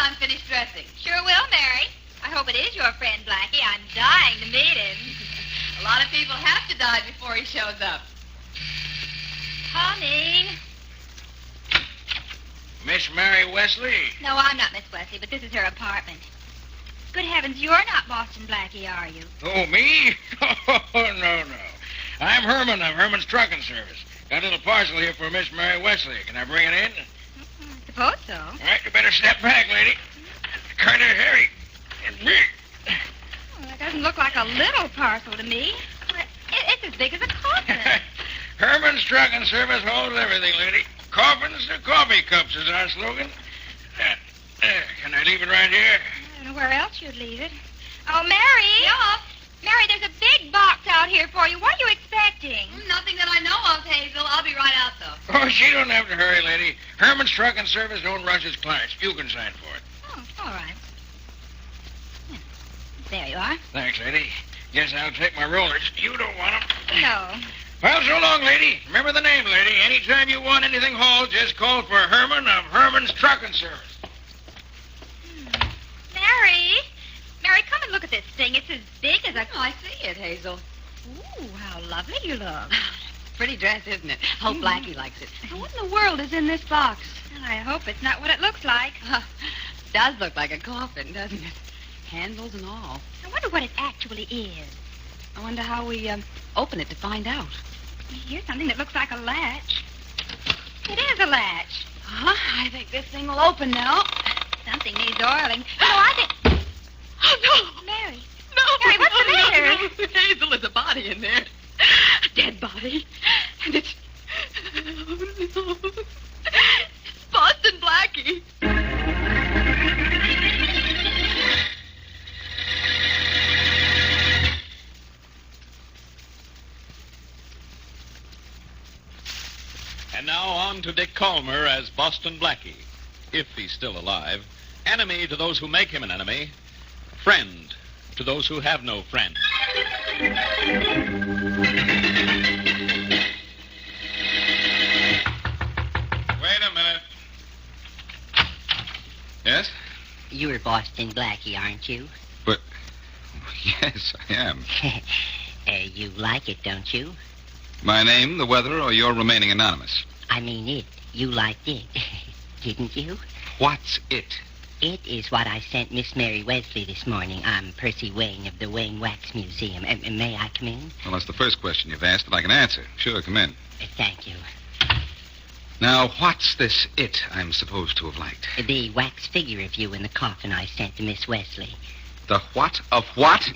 I'm finished dressing. Sure will, Mary. I hope it is your friend, Blackie. I'm dying to meet him. A lot of people have to die before he shows up. Coming. Miss Mary Wesley? No, I'm not Miss Wesley, but this is her apartment. Good heavens, you're not Boston Blackie, are you? Oh, me? Oh, no. I'm Herman of Herman's Trucking Service. Got a little parcel here for Miss Mary Wesley. Can I bring it in? I suppose so. All right, you better step back, lady. Kind of heavy. And big. Well, that doesn't look like a little parcel to me. It's as big as a coffin. Herman's Trucking Service holds everything, lady. Coffins to coffee cups is our slogan. Can I leave it right here? I don't know where else you'd leave it. Oh, Mary. Yeah? Mary, there's a big box out here for you. What are you expecting? Nothing that I know of, Hazel. I'll be right out, though. Oh, she don't have to hurry, lady. Herman's Trucking Service don't rush its clients. You can sign for it. Oh, all right. Yeah. There you are. Thanks, lady. Guess I'll take my rollers. You don't want them. No. Well, so long, lady. Remember the name, lady. Anytime you want anything hauled, just call for Herman of Herman's Trucking Service. Mary, come and look at this thing. It's as big as a... Oh, I see it, Hazel. Ooh, how lovely you look. Pretty dress, isn't it? Hope Blackie likes it. What in the world is in this box? Well, I hope it's not what it looks like. Does look like a coffin, doesn't it? Handles and all. I wonder what it actually is. I wonder how we open it to find out. Here's something that looks like a latch. It is a latch. I think this thing will open now. Something needs oiling. Oh, no, I think... Oh, no. Mary. No. Mary, what's the matter? No. Hazel, there's a body in there. A dead body. And it's... Oh, no. It's Boston Blackie. And now on to Dick Calmer as Boston Blackie, if he's still alive. Enemy to those who make him an enemy. Friend to those who have no friend. Wait a minute. Yes? You're Boston Blackie, aren't you? But, yes, I am. You like it, don't you? My name, the weather, or your remaining anonymous? I mean it. You liked it. Didn't you? What's it? It is what I sent Miss Mary Wesley this morning. I'm Percy Wayne of the Wayne Wax Museum. May I come in? Well, that's the first question you've asked that I can answer. Sure, come in. Thank you. Now, what's this it I'm supposed to have liked? The wax figure of you in the coffin I sent to Miss Wesley. The what of what?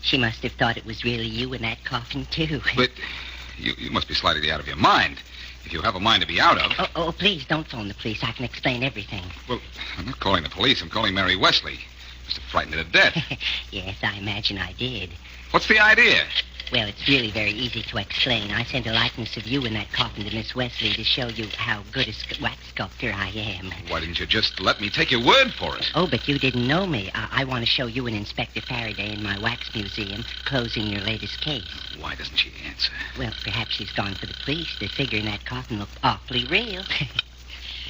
She must have thought it was really you in that coffin, too. But you must be slightly out of your mind. If you have a mind to be out of... Oh, please, don't phone the police. I can explain everything. Well, I'm not calling the police. I'm calling Mary Wesley. Must have frightened her to death. Yes, I imagine I did. What's the idea? Well, it's really very easy to explain. I sent a likeness of you in that coffin to Miss Wesley to show you how good a wax sculptor I am. Why didn't you just let me take your word for it? Oh, but you didn't know me. I want to show you and Inspector Faraday in my wax museum, closing your latest case. Why doesn't she answer? Well, perhaps she's gone for the police. The figure in that coffin looked awfully real.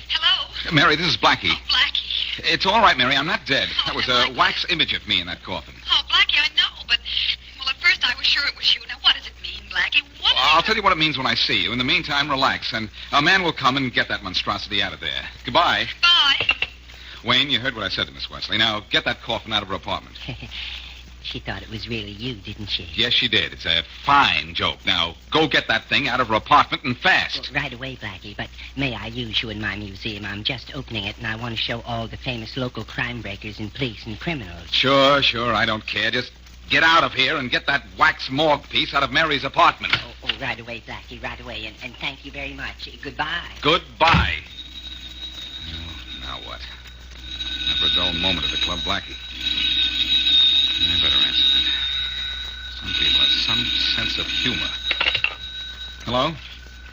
Hello? Mary, this is Blackie. Oh, Blackie. It's all right, Mary. I'm not dead. Oh, That was then a wax image of me in that coffin. Oh, Blackie, I know, but... Well, at first I was sure it was you. Now, what does it mean, Blackie? What I'll tell you what it means when I see you. In the meantime, relax, and a man will come and get that monstrosity out of there. Goodbye. Bye. Wayne, you heard what I said to Miss Wesley. Now, get that coffin out of her apartment. She thought it was really you, didn't she? Yes, she did. It's a fine joke. Now, go get that thing out of her apartment and fast. Well, right away, Blackie, but may I use you in my museum? I'm just opening it, and I want to show all the famous local crime breakers and police and criminals. Sure. I don't care. Just get out of here and get that wax morgue piece out of Mary's apartment. Oh, right away, Blackie, right away, and thank you very much. Goodbye. Goodbye. Now what? Never a dull moment at the club, Blackie. I better answer that. Some people have some sense of humor. Hello?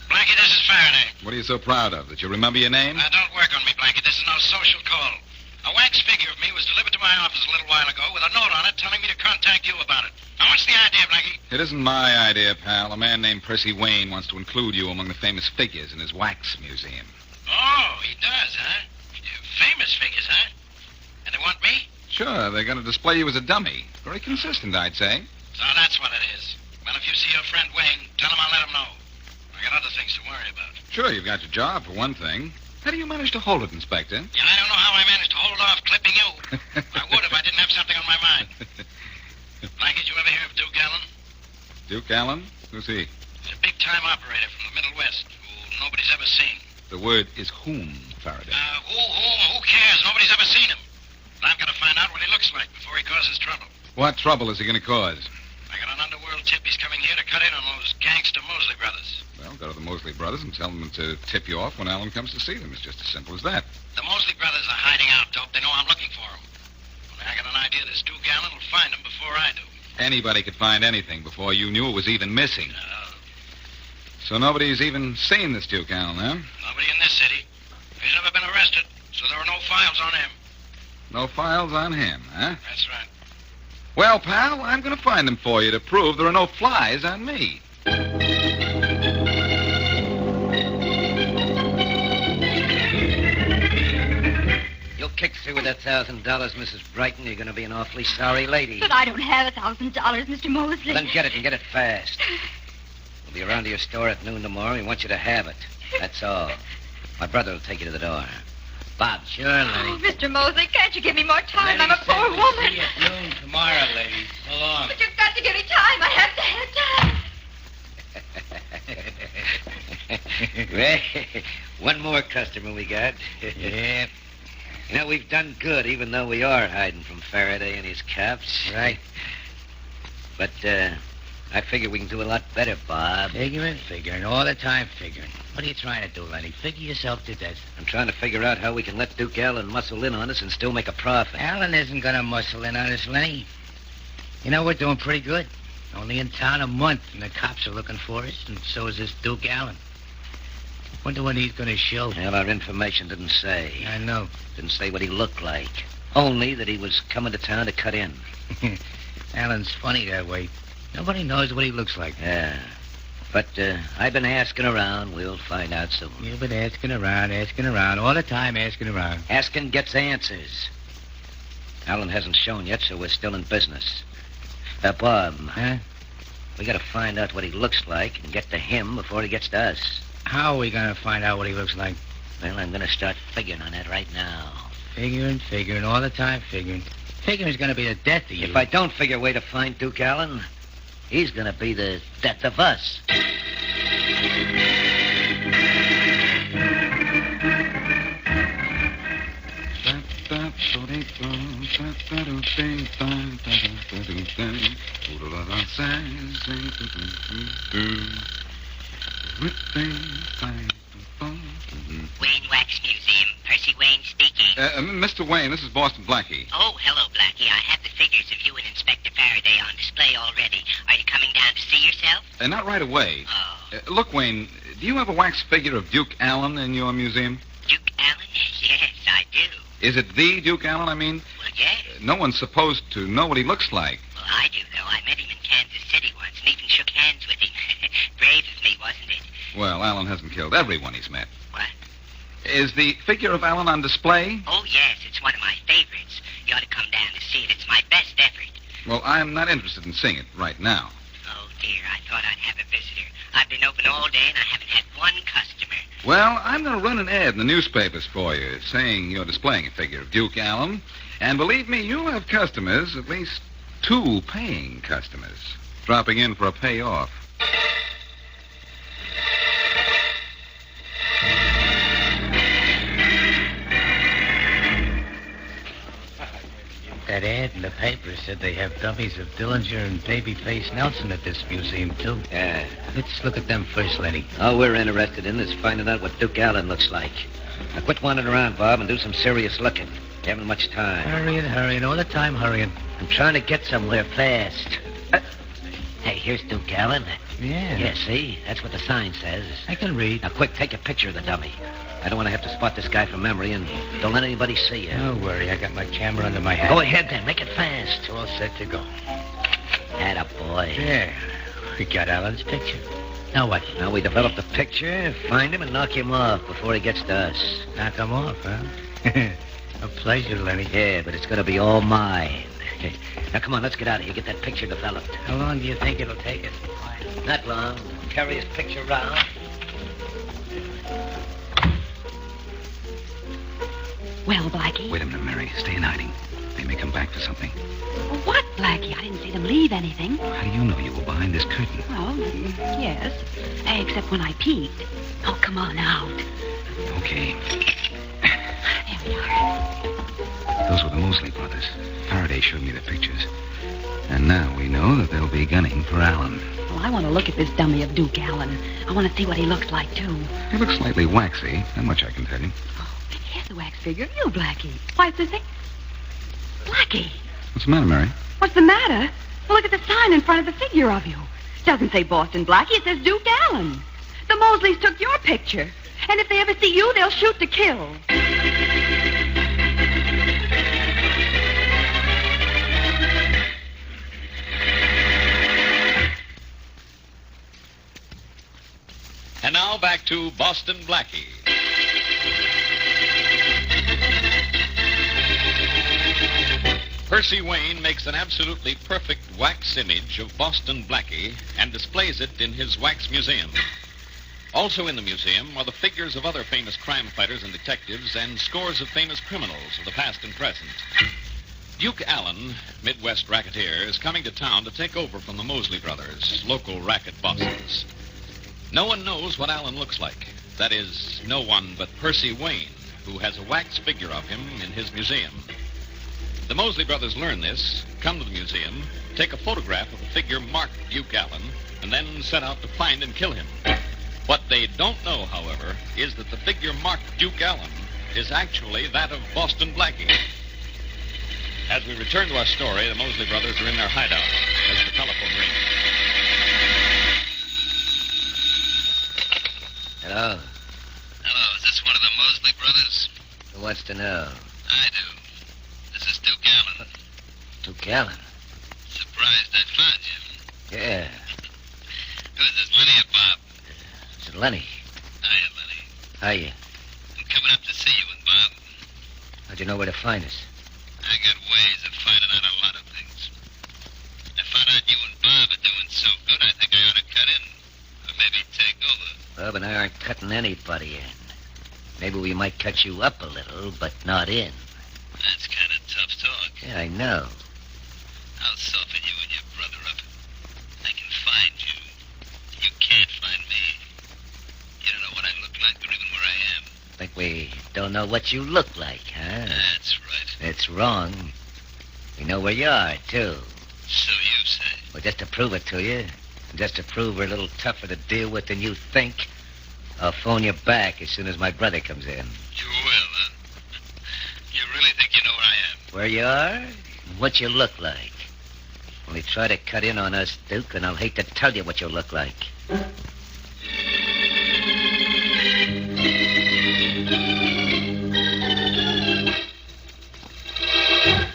Blackie, this is Faraday. What are you so proud of? That you remember your name? Don't work on me, Blackie. This is no social call. A wax figure of me was delivered to my office a little while ago with a note on it telling me to contact you about it. Now, what's the idea, Blackie? It isn't my idea, pal. A man named Percy Wayne wants to include you among the famous figures in his wax museum. Oh, he does, huh? Famous figures, huh? And they want me? Sure, they're going to display you as a dummy. Very consistent, I'd say. So that's what it is. Well, if you see your friend Wayne, tell him I'll let him know. I got other things to worry about. Sure, you've got your job, for one thing. How do you manage to hold it, Inspector? Yeah, I don't know how I managed to hold off clipping you. I would if I didn't have something on my mind. Blackie, did you ever hear of Duke Allen? Duke Allen? Who's he? He's a big-time operator from the Middle West who nobody's ever seen. The word is whom, Faraday. Who cares? Nobody's ever seen him. But I've got to find out what he looks like before he causes trouble. What trouble is he going to cause? I got an underworld tip. He's coming here to cut in on those gangster Mosley brothers. Well, go to the Mosley brothers and tell them to tip you off when Allen comes to see them. It's just as simple as that. The Mosley brothers are hiding out, Dope. They know I'm looking for them. Only I got an idea this Duke Allen will find them before I do. Anybody could find anything before you knew it was even missing. So nobody's even seen this Duke Allen, huh? Nobody in this city. He's never been arrested, so there are no files on him. No files on him, huh? That's right. Well, pal, I'm going to find them for you to prove there are no flies on me. You'll kick through with that $1,000, Mrs. Brighton. You're going to be an awfully sorry lady. But I don't have $1,000, Mr. Mosley. Then get it and get it fast. We'll be around to your store at noon tomorrow. We want you to have it. That's all. My brother will take you to the door. Bob. Sure, Lenny. Oh, Mr. Mosley, can't you give me more time? Lenny I'm a said poor we'll woman. See you at noon tomorrow, ladies. So long. But you've got to give me time. I have to have time. Well, one more customer we got. Yeah. You know, we've done good, even though we are hiding from Faraday and his cops. Right. But, I figure we can do a lot better, Bob. Figuring. All the time figuring. What are you trying to do, Lenny? Figure yourself to death. I'm trying to figure out how we can let Duke Allen muscle in on us and still make a profit. Allen isn't going to muscle in on us, Lenny. You know, we're doing pretty good. Only in town a month, and the cops are looking for us, and so is this Duke Allen. Wonder when he's going to show. Well, our information didn't say. I know. Didn't say what he looked like. Only that he was coming to town to cut in. Allen's funny that way. Nobody knows what he looks like. Yeah. But I've been asking around. We'll find out soon. You've been asking around, all the time asking around. Asking gets answers. Allen hasn't shown yet, so we're still in business. Bob. Huh? We gotta find out what he looks like and get to him before he gets to us. How are we going to find out what he looks like? Well, I'm gonna start figuring on that right now. Figuring, all the time figuring. Figuring's going to be the death of you. If I don't figure a way to find Duke Allen, he's gonna be the death of us. Wayne Wax Museum. Percy Wayne speaking. Mr. Wayne, this is Boston Blackie. Oh, hello, Blackie. I have the figures of you and Inspector Faraday on display already. Are you coming down to see yourself? Not right away. Oh. Look, Wayne, do you have a wax figure of Duke Allen in your museum? Duke Allen? Yes, I do. Is it the Duke Allen, I mean? Well, yes. No one's supposed to know what he looks like. Well, I do, though. I met him in Kansas City once and even shook hands with him. Brave of me, wasn't it? Well, Allen hasn't killed everyone he's met. What? Is the figure of Allen on display? Oh, yes. It's one of my favorites. You ought to come down to see it. It's my best effort. Well, I'm not interested in seeing it right now. Oh, dear. I thought I'd have a visitor. I've been open all day and I haven't had one customer. Well, I'm going to run an ad in the newspapers for you saying you're displaying a figure of Duke Allen. And believe me, you'll have customers, at least 2 paying customers, dropping in for a payoff. That ad in the paper said they have dummies of Dillinger and Babyface Nelson at this museum, too. Yeah. Let's look at them first, Lenny. All we're interested in is finding out what Duke Allen looks like. Now quit wandering around, Bob, and do some serious looking. You haven't much time. Hurrying, all the time hurrying. I'm trying to get somewhere fast. Hey, here's Duke Allen. Yeah. Yeah, see? That's what the sign says. I can read. Now, quick, take a picture of the dummy. I don't want to have to spot this guy from memory, and don't let anybody see you. Don't worry, I got my camera under my hat. Go ahead, then. Make it fast. It's all set to go. Atta boy. Yeah, we got Alan's picture. Now what? Now we develop the picture, find him, and knock him off before he gets to us. Knock him off, huh? A pleasure, Lenny. Yeah, but it's going to be all mine. Now, come on, let's get out of here. Get that picture developed. How long do you think it'll take us? Not long. Carry his picture round. Well, Blackie? Wait a minute, Mary. Stay in hiding. They may come back for something. What, Blackie? I didn't see them leave anything. How do you know you were behind this curtain? Well, yes. Except when I peeked. Oh, come on out. Okay. There we are. Those were the Mosley brothers. Faraday showed me their pictures. And now we know that they'll be gunning for Allen. Well, I want to look at this dummy of Duke Allen. I want to see what he looks like, too. He looks slightly waxy. That much I can tell you. Here's the wax figure of you, Blackie. Why, it's the thing. Blackie, What's the matter, Mary? what's the matter? Well, look at the sign in front of the figure of you. It doesn't say Boston Blackie. It says Duke Allen. The Mosleys took your picture. And if they ever see you, they'll shoot to kill. And now back to Boston Blackie. Percy Wayne makes an absolutely perfect wax image of Boston Blackie and displays it in his wax museum. Also in the museum are the figures of other famous crime fighters and detectives and scores of famous criminals of the past and present. Duke Allen, Midwest racketeer, is coming to town to take over from the Mosley brothers, local racket bosses. No one knows what Allen looks like. That is, no one but Percy Wayne, who has a wax figure of him in his museum. The Mosley brothers learn this, come to the museum, take a photograph of the figure marked Duke Allen, and then set out to find and kill him. What they don't know, however, is that the figure marked Duke Allen is actually that of Boston Blackie. As we return to our story, the Mosley brothers are in their hideout as the telephone rings. Hello? Hello, is this one of the Mosley brothers? Who wants to know? I do. This is Duke Allen. Duke Allen? Surprised I found you. Yeah. Who's this, Lenny or Bob? Is it Lenny? Hiya, Lenny. Hiya. I'm coming up to see you and Bob. How'd you know where to find us? I got ways of finding out a lot of things. I found out you and Bob are doing so good, I think I ought to cut in. Or maybe take over. Bob and I aren't cutting anybody in. Maybe we might cut you up a little, but not in. That's kind of tough talk. Yeah, I know. I'll soften you and your brother up. I can find you. You can't find me. You don't know what I look like or even where I am. Think we don't know what you look like, huh? That's right. It's wrong. We know where you are, too. So you say. Well, just to prove it to you, and just to prove we're a little tougher to deal with than you think, I'll phone you back as soon as my brother comes in. You will, huh? You really think you know where I am? Where you are and what you look like. Only try to cut in on us, Duke, and I'll hate to tell you what you look like.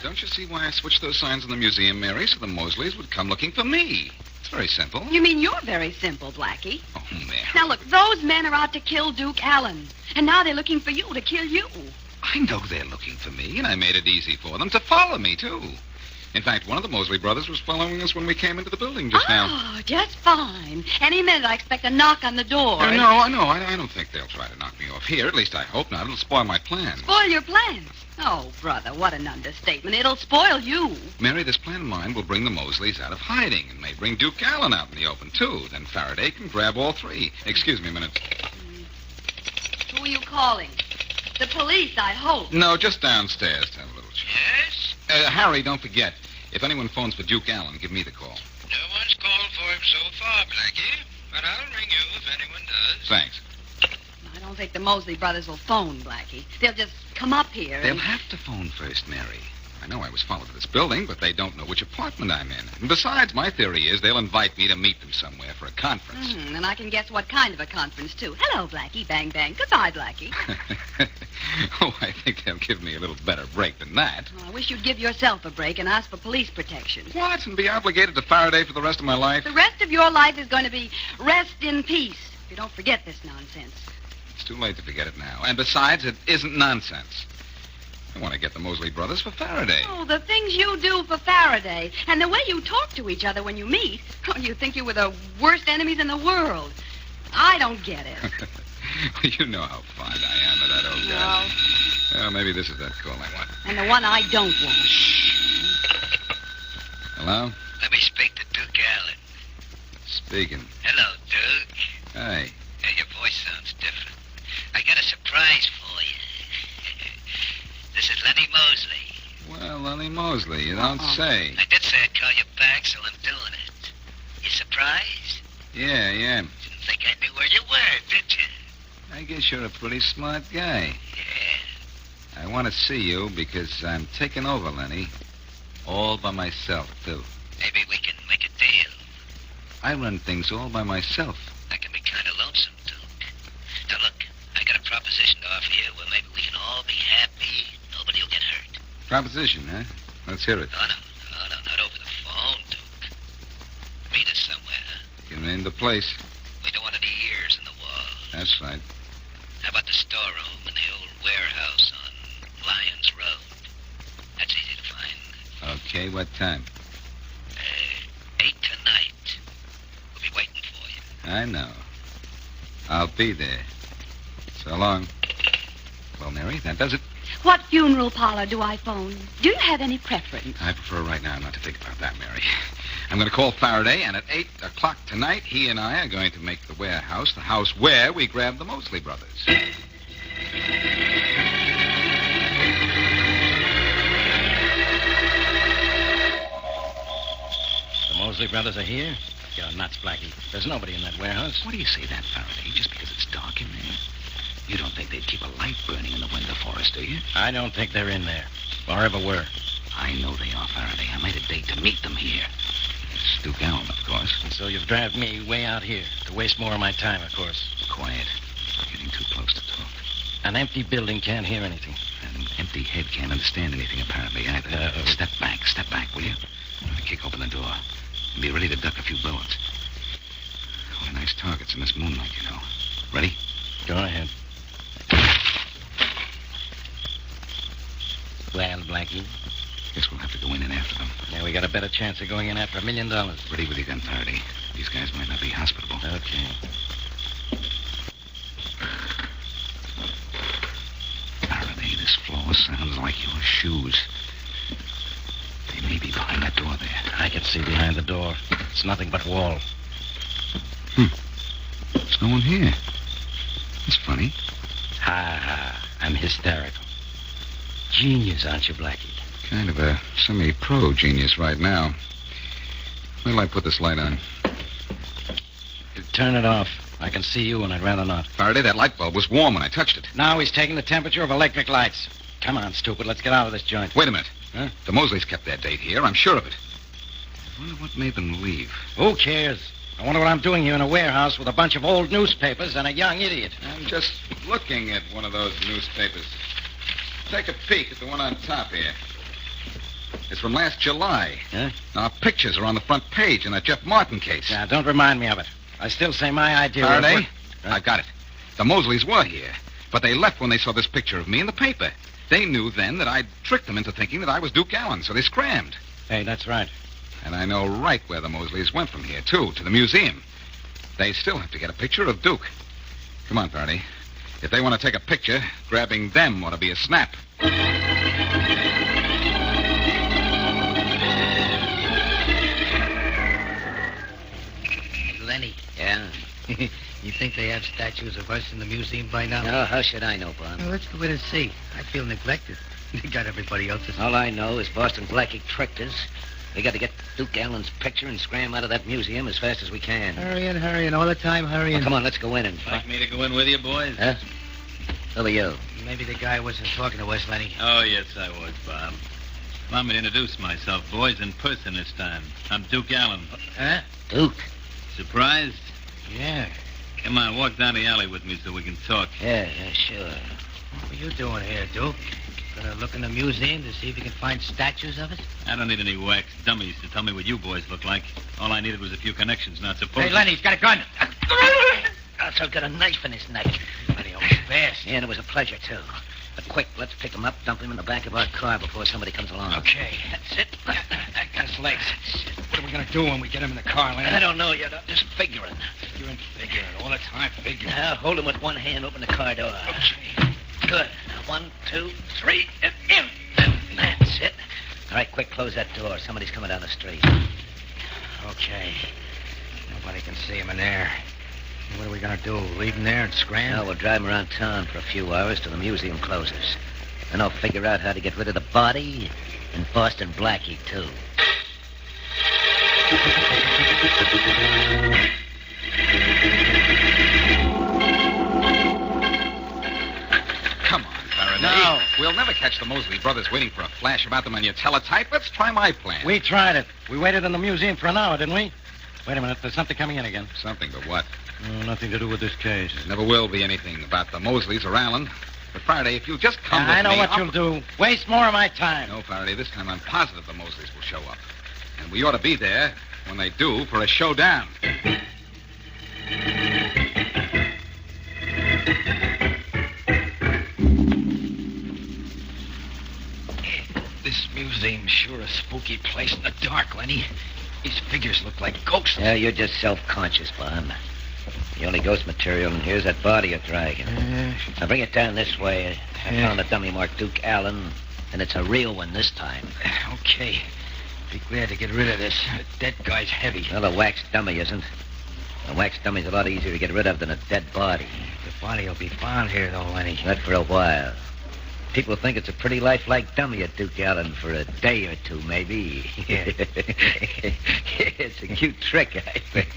Don't you see why I switched those signs in the museum, Mary, so the Mosleys would come looking for me? It's very simple. You mean you're very simple, Blackie? Oh, Mary. Now, look, those men are out to kill Duke Allen. And now they're looking for you to kill you. I know they're looking for me, and I made it easy for them to follow me, too. In fact, one of the Mosley brothers was following us when we came into the building just now. Oh, just fine. Any minute I expect a knock on the door. No, I don't think they'll try to knock me off here. At least I hope not. It'll spoil my plans. Spoil your plans? Oh, brother, what an understatement. It'll spoil you. Mary, this plan of mine will bring the Mosleys out of hiding and may bring Duke Allen out in the open, too. Then Faraday can grab all three. Excuse me a minute. Who are you calling? The police, I hope. No, just downstairs to have a little chat. Yes? Harry, don't forget. If anyone phones for Duke Allen, give me the call. No one's called for him so far, Blackie. But I'll ring you if anyone does. Thanks. I don't think the Mosley brothers will phone, Blackie. They'll just come up here. They'll have to phone first, Mary. I know I was followed to this building, but they don't know which apartment I'm in. And besides, my theory is they'll invite me to meet them somewhere for a conference. And I can guess what kind of a conference, too. Hello, Blackie. Bang, bang. Goodbye, Blackie. Oh, I think they'll give me a little better break than that. Oh, I wish you'd give yourself a break and ask for police protection. What? And be obligated to Faraday for the rest of my life? The rest of your life is going to be rest in peace. If you don't forget this nonsense. It's too late to forget it now. And besides, it isn't nonsense. I want to get the Mosley brothers for Faraday. Oh, the things you do for Faraday. And the way you talk to each other when you meet. Oh, you think you were the worst enemies in the world. I don't get it. Well, you know how fond I am of that old guy. Well, maybe this is that call I want. And the one I don't want. Hello? Let me speak to Duke Allen. Speaking. Hello, Duke. Hey. Hey, your voice sounds different. I got a surprise for you. This is Lenny Mosley. Well, Lenny Mosley, you don't say. I did say I'd call you back, so I'm doing it. You surprised? Yeah. Didn't think I knew where you were, did you? I guess you're a pretty smart guy. Yeah. I want to see you because I'm taking over, Lenny. All by myself, too. Maybe we can make a deal. I run things all by myself. That can be kind of lonesome, Duke. Now, look, I got a proposition to offer you where maybe we can all be happy. Nobody will get hurt. Proposition, huh? Let's hear it. No, not over the phone, Duke. Meet us somewhere, huh? You name the place. We don't want any ears in the wall. That's right. How about the storeroom in the old warehouse on Lyons Road? That's easy to find. Okay, what time? 8 tonight. We'll be waiting for you. I know. I'll be there. So long. Well, Mary, that does it. What funeral parlor do I phone? Do you have any preference? I prefer right now not to think about that, Mary. I'm going to call Faraday, and at 8 o'clock tonight, he and I are going to make the warehouse the house where we grabbed the Mosley brothers. The Mosley brothers are here? You're nuts, Blackie. There's nobody in that warehouse. What do you say that, Faraday? Just because it's dark in there? You don't think they'd keep a light burning in the window for us, do you? I don't think they're in there. Or ever were. I know they are, Faraday. I made a date to meet them here. It's Duke Allen, of course. And so you've dragged me way out here to waste more of my time, of course. Quiet. We're getting too close to talk. An empty building can't hear anything. And an empty head can't understand anything, apparently, either. Step back, will you? I kick open the door. And be ready to duck a few bullets. We're nice targets in this moonlight, you know. Ready? Go ahead. Well, Blackie, Guess we'll have to go in and after them. yeah, we got a better chance of going in after $1 million. Ready with your gun, Faraday. These guys might not be hospitable. Okay. Faraday, this floor sounds like your shoes. They may be behind that door there. I can see behind the door. It's nothing but wall. There's no one here. That's funny. Ha. I'm hysterical. Genius, aren't you, Blackie? Kind of a semi-pro genius right now. Where'll I put this light on? Turn it off. I can see you, and I'd rather not. Faraday, that light bulb was warm when I touched it. Now he's taking the temperature of electric lights. Come on, stupid. Let's get out of this joint. Wait a minute. Huh? The Mosleys kept their date here. I'm sure of it. I wonder what made them leave. Who cares? I wonder what I'm doing here in a warehouse with a bunch of old newspapers and a young idiot. I'm just looking at one of those newspapers. Take a peek at the one on top here. It's from last July. Huh? Now, pictures are on the front page in that Jeff Martin case. Now, don't remind me of it. I still say my idea... Faraday, Huh? I've got it. The Mosleys were here, but they left when they saw this picture of me in the paper. They knew then that I'd tricked them into thinking that I was Duke Allen, so they scrammed. Hey, that's right. And I know right where the Mosleys went from here, too, to the museum. They still have to get a picture of Duke. Come on, Faraday. If they want to take a picture, grabbing them ought to be a snap. Lenny, Yeah? you think they have statues of us in the museum by now? No, how should I know, Bob? Well, let's go in and see. I feel neglected. They got everybody else's. All I know is Boston Blackie tricked us. We got to get Duke Allen's picture and scram out of that museum as fast as we can. Hurrying, all the time hurrying. Well, come on, let's go in and Like me to go in with you, boys? Huh? Who are you? Maybe the guy wasn't talking to us, Lenny. Oh, yes, I was, Bob. Allow me to introduce myself, boys, in person this time. I'm Duke Allen. Huh? Duke? Surprised? Yeah. Come on, walk down the alley with me so we can talk. Yeah, sure. What are you doing here, Duke? Gonna look in the museum to see if you can find statues of us? I don't need any wax dummies to tell me what you boys look like. All I needed was a few connections, not suppose... Hey, Lenny, he's got a gun. Also got a knife in his neck. Lenny, always fast. Yeah, and it was a pleasure, too. But quick, let's pick him up, dump him in the back of our car before somebody comes along. Okay, that's it. That guy's legs. What are we going to do when we get him in the car, Lenny? I don't know yet. I'm just figuring. Figuring, all the time, figuring. Now, hold him with one hand, open the car door. Okay. Good. Now, 1, 2, 3, and in. That's it. All right, quick, close that door. Somebody's coming down the street. Okay. Nobody can see him in there. What are we going to do? Leave him there and scram? Now, we'll drive him around town for a few hours till the museum closes. Then I'll figure out how to get rid of the body and Boston Blackie, too. Come on, Faraday. No. We'll never catch the Mosley brothers waiting for a flash about them on your teletype. Let's try my plan. We tried it. We waited in the museum for an hour, didn't we? Wait a minute. There's something coming in again. Something, but what? Nothing to do with this case. There never will be anything about the Mosleys or Allen. But, Faraday, if you'll just come with me... I know what you'll do. Waste more of my time. No, Faraday, this time I'm positive the Mosleys will show up. And we ought to be there when they do for a showdown. This museum's sure a spooky place in the dark, Lenny. These figures look like ghosts. Yeah, you're just self-conscious, Bob. The only ghost material in here is that body you're dragging. Now bring it down this way. I found a dummy marked Duke Allen, and it's a real one this time. Okay. Be glad to get rid of this. The dead guy's heavy. Well, a wax dummy isn't. A wax dummy's a lot easier to get rid of than a dead body. The body will be found here, though, Lenny. Not for a while. People think it's a pretty lifelike dummy at Duke Allen for a day or two, maybe. Yeah. It's a cute trick, I think.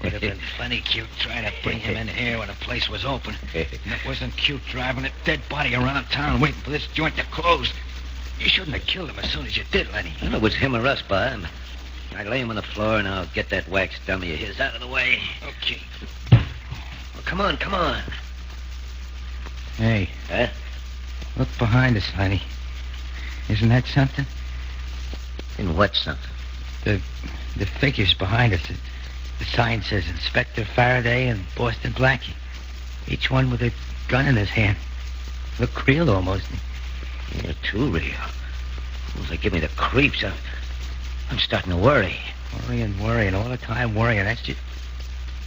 Would have been plenty cute trying to bring him in here when the place was open. And it wasn't cute driving a dead body around town waiting for this joint to close. You shouldn't have killed him as soon as you did, Lenny. Well, it was him or us, Bob. I lay him on the floor, and I'll get that wax dummy of his out of the way. Okay. Well, come on, come on. Hey. Huh? Look behind us, Lenny. Isn't that something? In what something? The figures behind us. The sign says Inspector Faraday and Boston Blackie. Each one with a gun in his hand. Look real almost. Yeah, too real. They give me the creeps. I'm starting to worry. Worrying all the time, worrying. That's just...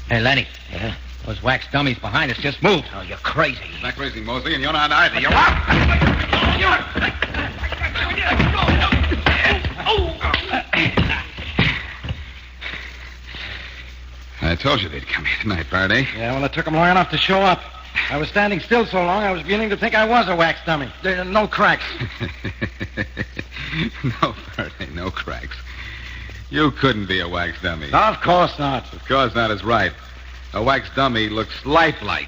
Hey, Lenny. Yeah? Those wax dummies behind us just moved. Oh, you're crazy. Not crazy, Mosley, and you're not either. You're out! I told you they'd come here tonight, Faraday. Yeah, well, it took them long enough to show up. I was standing still so long, I was beginning to think I was a wax dummy. There are no cracks. No, Faraday, no cracks. You couldn't be a wax dummy. Of course not. Of course not is right. A wax dummy looks lifelike.